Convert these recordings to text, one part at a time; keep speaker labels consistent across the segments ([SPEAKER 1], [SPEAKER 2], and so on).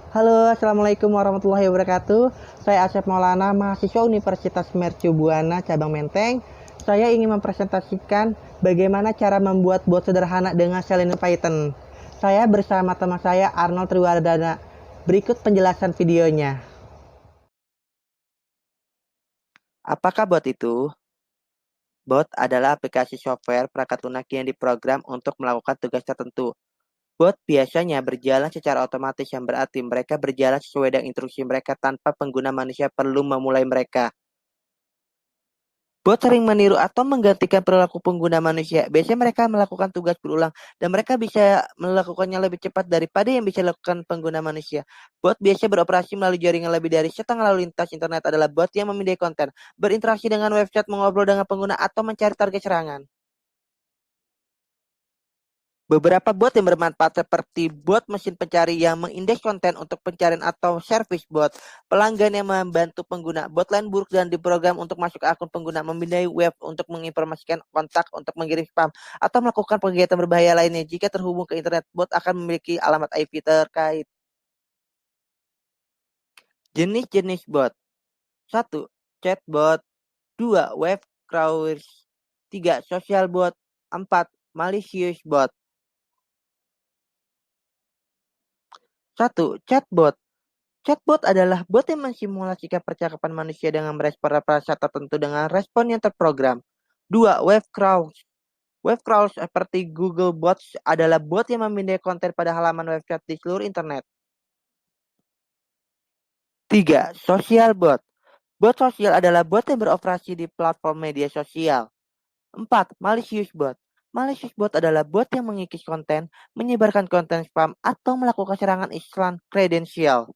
[SPEAKER 1] Halo, Assalamualaikum warahmatullahi wabarakatuh. Saya Asep Maulana, mahasiswa Universitas Mercu Buana, Cabang Menteng. Saya ingin mempresentasikan bagaimana cara membuat bot sederhana dengan Selenium Python. Saya bersama teman saya Arnold Triwardana. Berikut penjelasan videonya.
[SPEAKER 2] Apakah bot itu? Bot adalah aplikasi software perangkat lunak yang diprogram untuk melakukan tugas tertentu. Bot biasanya berjalan secara otomatis yang berarti mereka berjalan sesuai dengan instruksi mereka tanpa pengguna manusia perlu memulai mereka. Bot sering meniru atau menggantikan perilaku pengguna manusia. Biasanya mereka melakukan tugas berulang dan mereka bisa melakukannya lebih cepat daripada yang bisa dilakukan pengguna manusia. Bot biasa beroperasi melalui jaringan lebih dari setengah lalu lintas internet adalah bot yang memindai konten, berinteraksi dengan website, mengobrol dengan pengguna, atau mencari target serangan. Beberapa bot yang bermanfaat seperti bot mesin pencari yang mengindeks konten untuk pencarian atau service bot, pelanggan yang membantu pengguna, bot lain buruk dan diprogram untuk masuk ke akun pengguna, memindai web untuk menginformasikan kontak, untuk mengirim spam, atau melakukan kegiatan berbahaya lainnya. Jika terhubung ke internet, bot akan memiliki alamat IP terkait. Jenis-jenis bot. 1. Chatbot. 2. Web crawlers. 3. Social bot. 4. Malicious bot. 1. Chatbot. Chatbot adalah bot yang mensimulasikan percakapan manusia dengan merespon frasa tertentu dengan respon yang terprogram. 2. Web crawls. Web crawls seperti Google Bots adalah bot yang memindai konten pada halaman website di seluruh internet. 3. Social bot. Bot sosial adalah bot yang beroperasi di platform media sosial. 4. Malicious bot. Malicious bot adalah bot yang mengikis konten, menyebarkan konten spam, atau melakukan serangan iklan kredensial.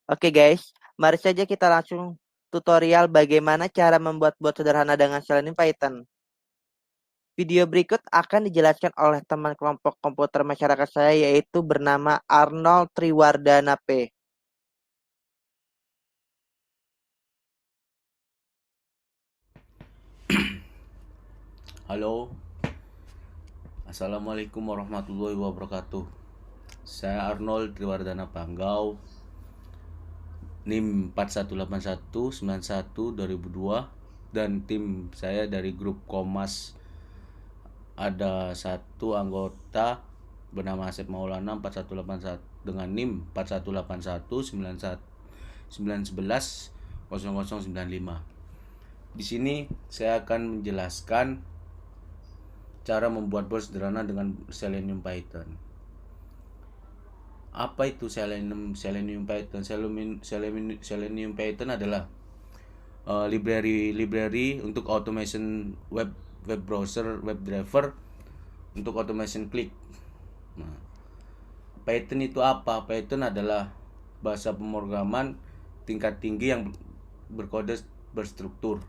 [SPEAKER 2] Oke guys, mari saja kita langsung tutorial bagaimana cara membuat bot sederhana dengan Selenium Python. Video berikut akan dijelaskan oleh teman kelompok komputer masyarakat saya yaitu bernama Arnold Triwardana P.
[SPEAKER 3] Halo, Assalamualaikum warahmatullahi wabarakatuh. Saya Arnold Triwardana Panggau, NIM 418191-2002, dan tim saya dari grup Komas ada satu anggota bernama Asep Maulana 4181 dengan NIM 41819119110095. Di sini saya akan menjelaskan cara membuat bot sederhana dengan Selenium Python. Apa itu Selenium Python? Selenium Python adalah library untuk automation web browser, web driver untuk automation klik. Nah, Python itu apa? Python adalah bahasa pemrograman tingkat tinggi yang berkode berstruktur.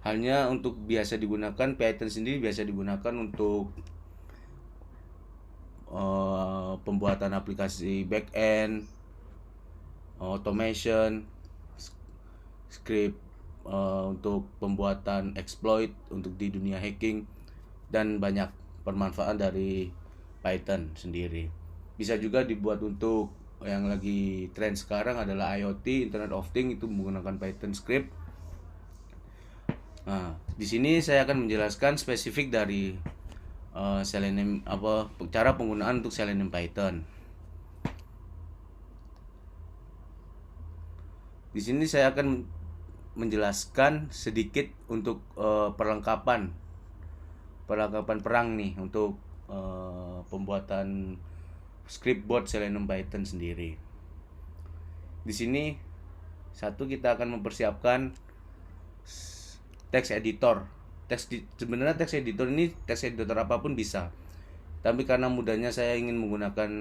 [SPEAKER 3] Hanya untuk biasa digunakan, Python sendiri biasa digunakan untuk pembuatan aplikasi backend, automation, script untuk pembuatan exploit untuk di dunia hacking, dan banyak permanfaatan dari Python sendiri. Bisa juga dibuat untuk yang lagi tren sekarang adalah IoT, Internet of Things, itu menggunakan Python script. Nah, di sini saya akan menjelaskan spesifik dari Selenium, cara penggunaan untuk Selenium Python. Di sini saya akan menjelaskan sedikit untuk perlengkapan perang nih untuk pembuatan script bot Selenium Python sendiri. Di sini kita akan mempersiapkan text editor. Sebenarnya text editor ini text editor apapun bisa. Tapi karena mudahnya saya ingin menggunakan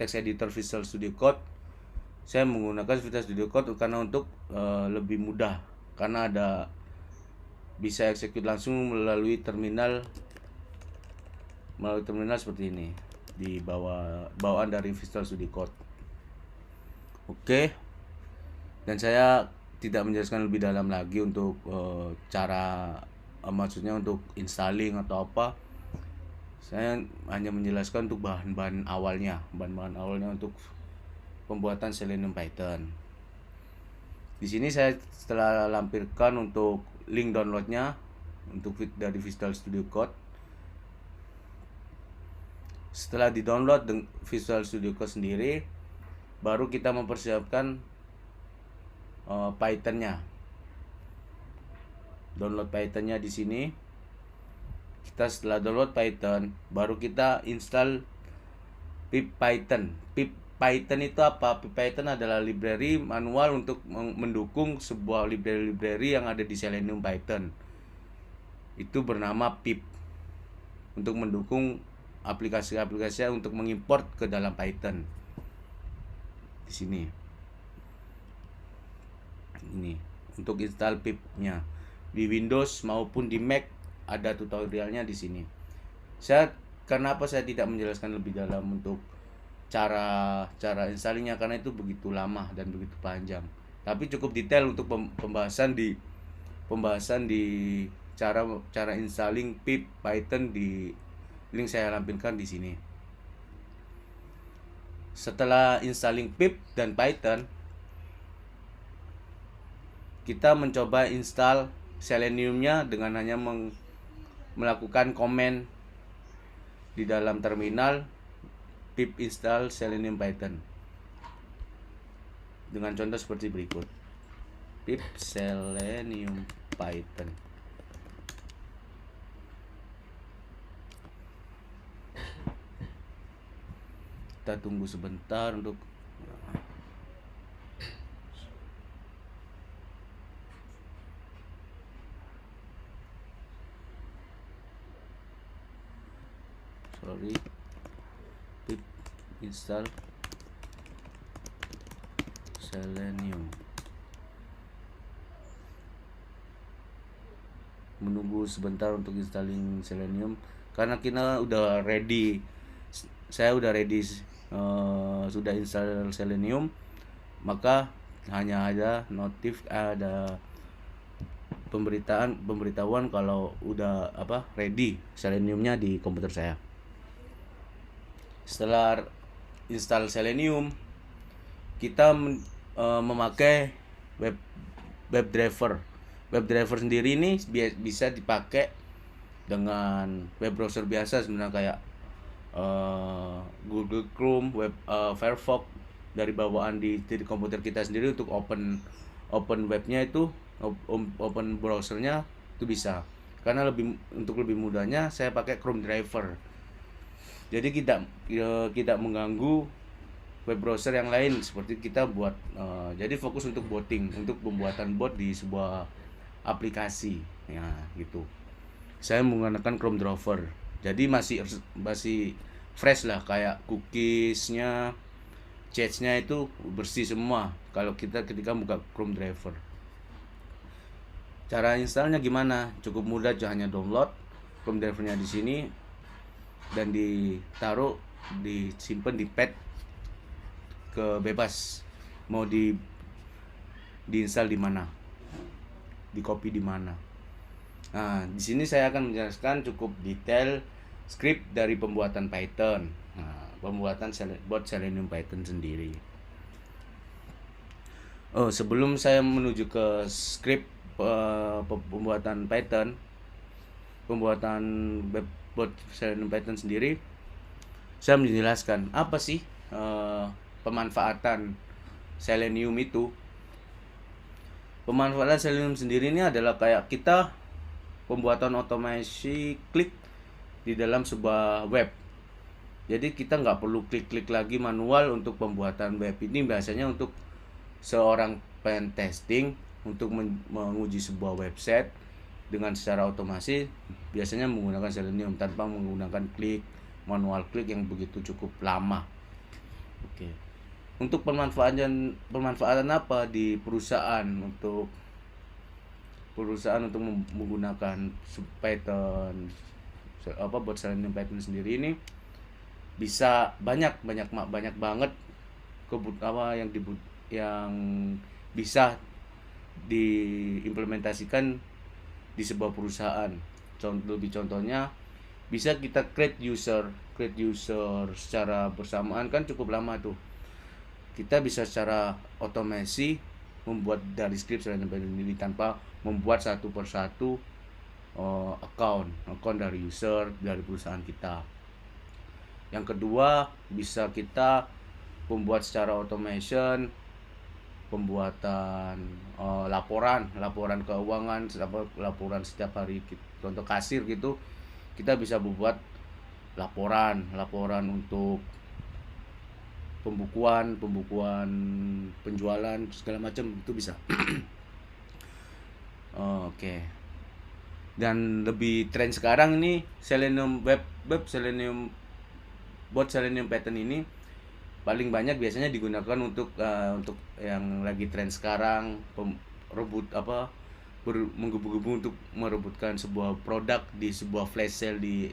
[SPEAKER 3] text editor Visual Studio Code, saya menggunakan Visual Studio Code karena untuk lebih mudah, karena bisa execute langsung melalui terminal seperti ini di bawaan dari Visual Studio Code. Oke. Dan saya tidak menjelaskan lebih dalam lagi untuk cara maksudnya untuk installing atau apa. Saya hanya menjelaskan untuk bahan-bahan awalnya untuk pembuatan Selenium Python. Di sini saya setelah lampirkan untuk link downloadnya dari Visual Studio Code. Setelah di-download Visual Studio Code sendiri, baru kita mempersiapkan Python-nya. Download Python-nya di sini. Kita setelah download Python, baru kita install pip Python. Pip Python itu apa? Pip Python adalah library manual untuk mendukung sebuah library yang ada di Selenium Python. Itu bernama pip, untuk mendukung aplikasi-aplikasi untuk mengimport ke dalam Python. Di sini. Ini untuk install pip-nya. Di Windows maupun di Mac ada tutorialnya di sini. Kenapa saya tidak menjelaskan lebih dalam untuk cara installingnya, karena itu begitu lama dan begitu panjang. Tapi cukup detail untuk pembahasan di cara installing pip Python di link saya lampirkan di sini. Setelah installing pip dan Python, kita mencoba install Selenium-nya dengan hanya melakukan komen di dalam terminal pip install Selenium Python dengan contoh seperti berikut. Pip Selenium Python. Kita tunggu sebentar untuk pip install Selenium. Menunggu sebentar untuk installing Selenium karena kita udah ready. Saya udah ready, sudah install Selenium, maka hanya ada ada pemberitahuan kalau udah ready Seleniumnya di komputer saya. Setelah install Selenium, kita memakai web driver. Web driver sendiri ini bisa dipakai dengan web browser biasa sebenarnya, kayak Google Chrome, Firefox dari bawaan di komputer kita sendiri. Untuk open webnya itu, open browsernya itu bisa. Karena untuk lebih mudahnya saya pakai Chrome driver. Jadi tidak mengganggu web browser yang lain seperti kita buat. Jadi fokus untuk untuk pembuatan bot di sebuah aplikasi, ya gitu. Saya menggunakan Chrome driver. Jadi masih fresh lah, kayak cookiesnya, cache-nya itu bersih semua kalau ketika buka Chrome driver. Cara installnya gimana? Cukup mudah, hanya download Chrome drivernya di sini dan disimpan di pad ke bebas. Mau diinstal di mana, di copy di mana. Nah, di sini saya akan menjelaskan cukup detail script dari pembuatan Python. Nah, pembuatan bot Selenium Python sendiri. Sebelum saya menuju ke script pembuatan Python, pembuatan bot Selenium Python sendiri, saya menjelaskan apa sih pemanfaatan Selenium itu. Pemanfaatan Selenium sendiri ini adalah kayak kita pembuatan otomasi klik di dalam sebuah web. Jadi kita nggak perlu klik-klik lagi manual untuk pembuatan web. Ini biasanya untuk seorang pen testing, untuk menguji sebuah website dengan secara otomasi, biasanya menggunakan Selenium tanpa menggunakan manual klik yang begitu cukup lama. Oke. Untuk pemanfaatan apa di perusahaan, untuk menggunakan Python buat Selenium Python sendiri ini bisa banyak banget yang bisa diimplementasikan di sebuah perusahaan. Contohnya bisa kita create user secara bersamaan, kan cukup lama tuh. Kita bisa secara otomasi membuat dari script selain ini tanpa membuat satu persatu account dari user dari perusahaan kita. Yang kedua, bisa kita membuat secara automation pembuatan laporan keuangan, laporan setiap hari. Contoh kasir gitu, kita bisa membuat laporan untuk pembukuan penjualan segala macam, itu bisa. Oke. Dan lebih tren sekarang ini Selenium web Selenium bot Selenium Python ini paling banyak biasanya digunakan untuk yang lagi tren sekarang, menggebu-gebu untuk merebutkan sebuah produk di sebuah flash sale di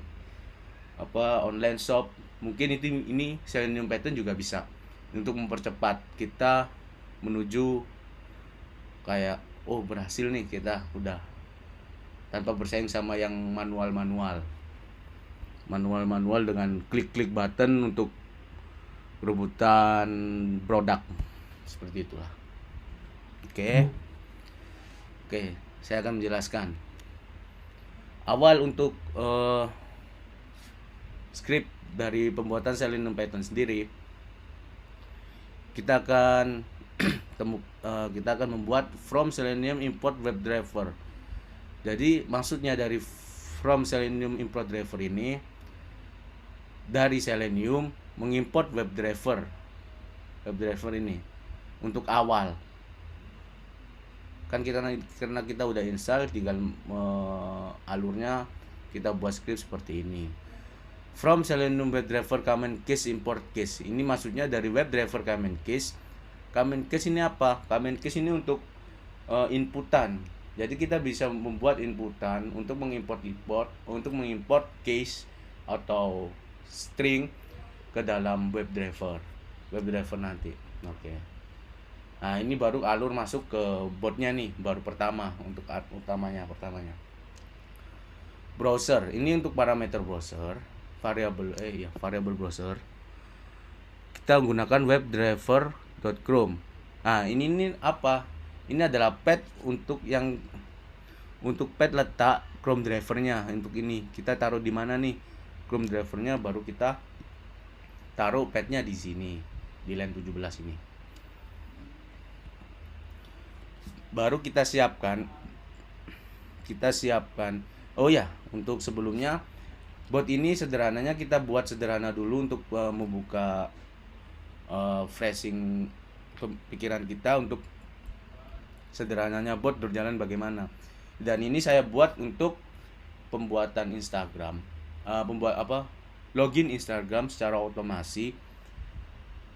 [SPEAKER 3] online shop. Mungkin ini Selenium Python juga bisa untuk mempercepat kita menuju kayak berhasil nih, kita udah tanpa bersaing sama yang manual dengan klik button untuk rebutan produk, seperti itulah. Oke, saya akan menjelaskan awal untuk script dari pembuatan Selenium Python sendiri. Kita akan membuat from Selenium import WebDriver. Jadi maksudnya dari from Selenium import driver ini, dari Selenium mengimport WebDriver ini untuk awal. Kan karena kita udah install, tinggal alurnya kita buat script seperti ini. From Selenium WebDriver command case import case. Ini maksudnya dari WebDriver command case. Command case ini apa? Command case ini untuk inputan. Jadi kita bisa membuat inputan untuk mengimport case atau string ke dalam WebDriver nanti. Oke. Nah, ini baru alur masuk ke botnya nih, baru pertama untuk utamanya. Browser, ini untuk parameter browser, variable browser. Kita menggunakan webdriver.chrome. Nah, ini apa? Ini adalah path untuk path letak Chrome drivernya. Untuk ini kita taruh di mana nih Chrome drivernya, baru kita taruh pathnya di sini, di line 17 ini. Baru kita siapkan. Oh ya, untuk sebelumnya bot ini sederhananya kita buat sederhana dulu untuk membuka flashing pikiran kita untuk sederhananya bot berjalan bagaimana. Dan ini saya buat untuk pembuatan Instagram, login Instagram secara otomasi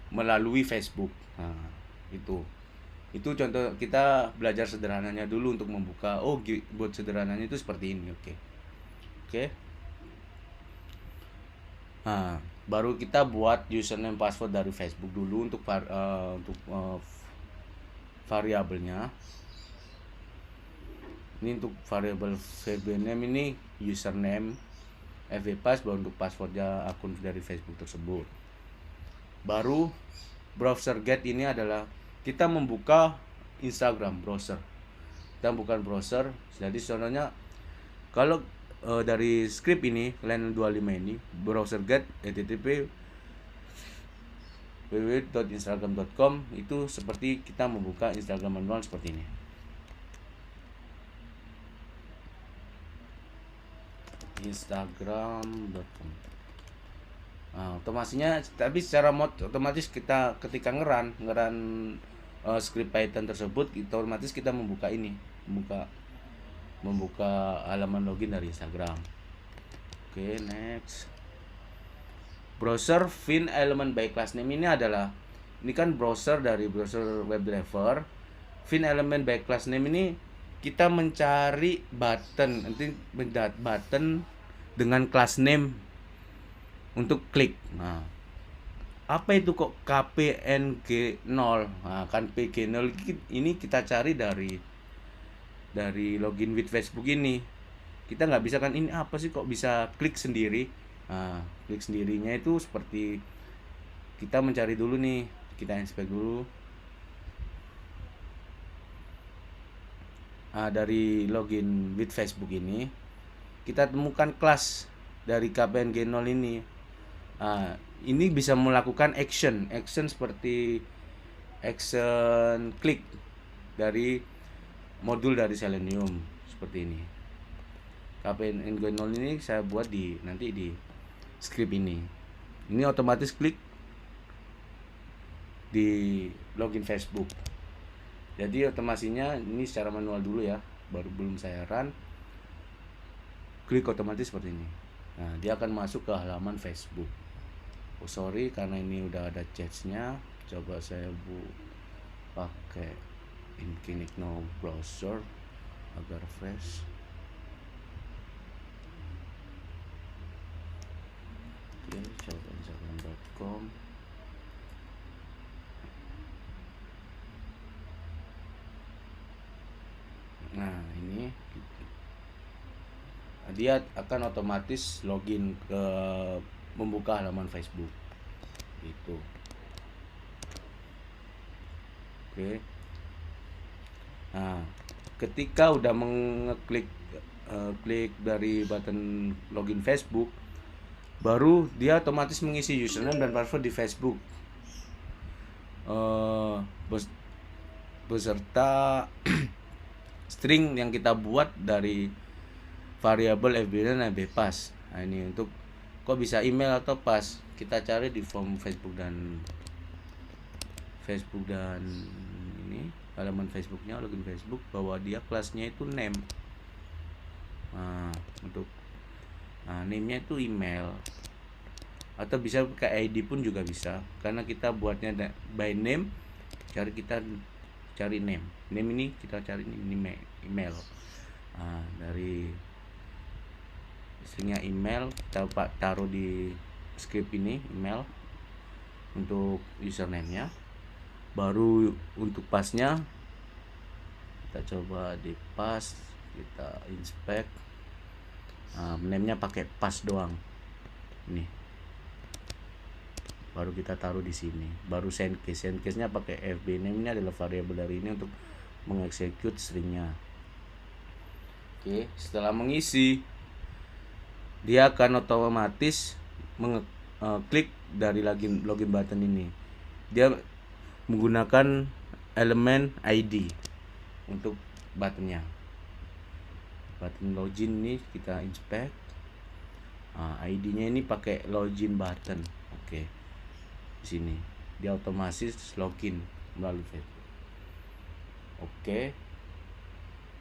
[SPEAKER 3] melalui Facebook. Nah, itu contoh, kita belajar sederhananya dulu untuk membuka. Bot sederhananya itu seperti ini. Oke. Nah, baru kita buat username password dari Facebook dulu untuk variabelnya. Ini untuk variabel VB name ini username, fvpass baru untuk passwordnya akun dari Facebook tersebut. Baru browser get ini adalah kita membuka Instagram browser. Kita bukan browser. Jadi contohnya kalau dari script ini line 25 ini browser get http www.instagram.com, itu seperti kita membuka Instagram manual seperti ini. Instagram.com. Nah, otomasinya, tapi secara otomatis kita ketika ngeran script Python tersebut, otomatis kita membuka halaman login dari Instagram. Oke, next. Browser fin element by class name ini kan browser dari browser WebDriver. Fin element by class name ini kita mencari button dengan class name untuk klik. Nah, apa itu kok KPNG0? Nah, kan PG0 ini kita cari dari login with Facebook ini. kita nggak bisa kan, ini apa sih kok bisa klik sendiri. Nah, klik sendirinya itu seperti kita mencari dulu nih, kita inspect dulu. Dari login with Facebook ini kita temukan kelas dari KPN G0 ini. Ini bisa melakukan action seperti action klik dari modul dari Selenium seperti ini. KPN G0 ini saya buat nanti di script ini. Ini otomatis klik di login Facebook. Jadi otomasinya ini secara manual dulu ya, belum saya run. Klik otomatis seperti ini. Nah, dia akan masuk ke halaman Facebook. Oh sorry, karena ini udah ada chatnya. Coba saya pakai Infinigno browser agar fresh. Oke, coba instagram.com. Nah, ini dia akan otomatis login ke membuka halaman Facebook gitu. Oke. Nah, ketika udah mengeklik klik dari button login Facebook, baru dia otomatis mengisi username dan password di Facebook beserta string yang kita buat dari variabel FB dan FB pass. Nah, ini untuk kok bisa email atau pass, kita cari di form Facebook dan ini halaman Facebooknya, login Facebook, bahwa dia kelasnya itu name. Untuk name-nya itu email, atau bisa pakai ID pun juga bisa, karena kita buatnya by name. Kita cari name ini kita cari ini email. Dari istrinya email kita taruh di script ini email untuk username-nya. Baru untuk passnya kita coba di pass, kita inspect. Name-nya pakai pass doang. Ini baru kita taruh di sini. Baru send case-nya pakai FB. Name-nya adalah variabel dari ini untuk mengeksekut stringnya. Oke, setelah mengisi, dia akan otomatis klik dari login button ini. Dia menggunakan elemen ID untuk buttonnya. Button login ini kita inspect. ID-nya ini pakai login button. Oke. Di sini dia otomatis login melalui Facebook. Oke,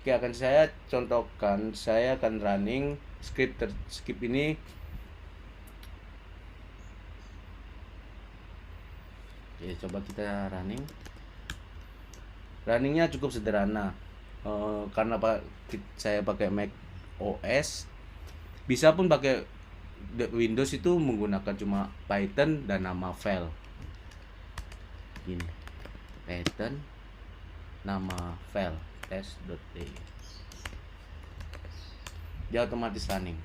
[SPEAKER 3] akan saya contohkan. Saya akan running script ini. Oke, coba kita runningnya cukup sederhana. Karena saya pakai Mac OS, bisa pun pakai Windows itu menggunakan cuma Python dan nama file ini, Python nama file test.py. Dia otomatis running.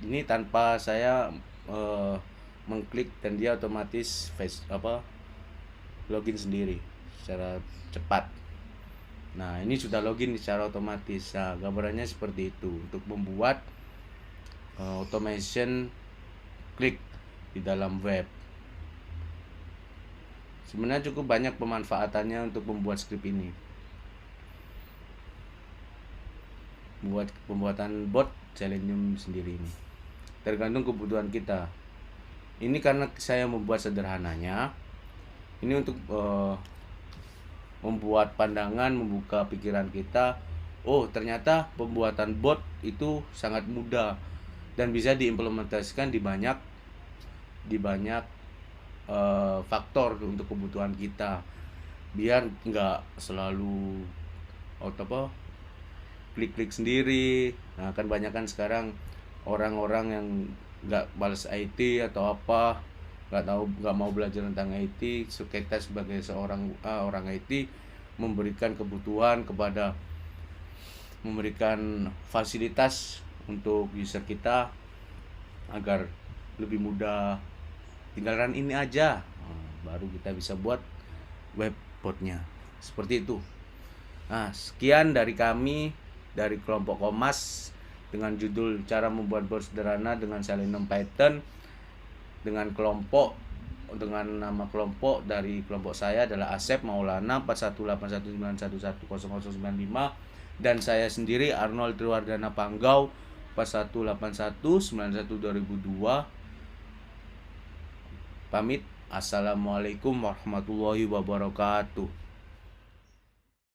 [SPEAKER 3] Ini tanpa saya mengklik, dan dia otomatis login sendiri secara cepat. Nah, ini sudah login secara otomatis. Nah, gambarannya seperti itu untuk membuat automation klik di dalam web. Sebenarnya cukup banyak pemanfaatannya untuk membuat script ini. Pembuatan bot Selenium sendiri ini tergantung kebutuhan kita. Ini karena saya membuat sederhananya, ini untuk membuat pandangan, membuka pikiran kita. Oh, ternyata pembuatan bot itu sangat mudah dan bisa diimplementasikan di banyak faktor untuk kebutuhan kita, biar nggak selalu klik-klik sendiri. Nah, kan banyak kan sekarang orang-orang yang nggak balas IT atau apa, nggak mau belajar tentang IT. So, kita sebagai seorang orang IT memberikan kebutuhan memberikan fasilitas untuk user kita agar lebih mudah, tinggal run ini aja. Baru kita bisa buat web botnya seperti itu. Nah, sekian dari kami dari kelompok Komas dengan judul cara membuat bot sederhana dengan Selenium Python, dengan nama kelompok dari kelompok saya adalah Asep Maulana 418191100095, dan saya sendiri Arnold Triwardana Panggau 4181912002. Pamit. Assalamualaikum warahmatullahi wabarakatuh.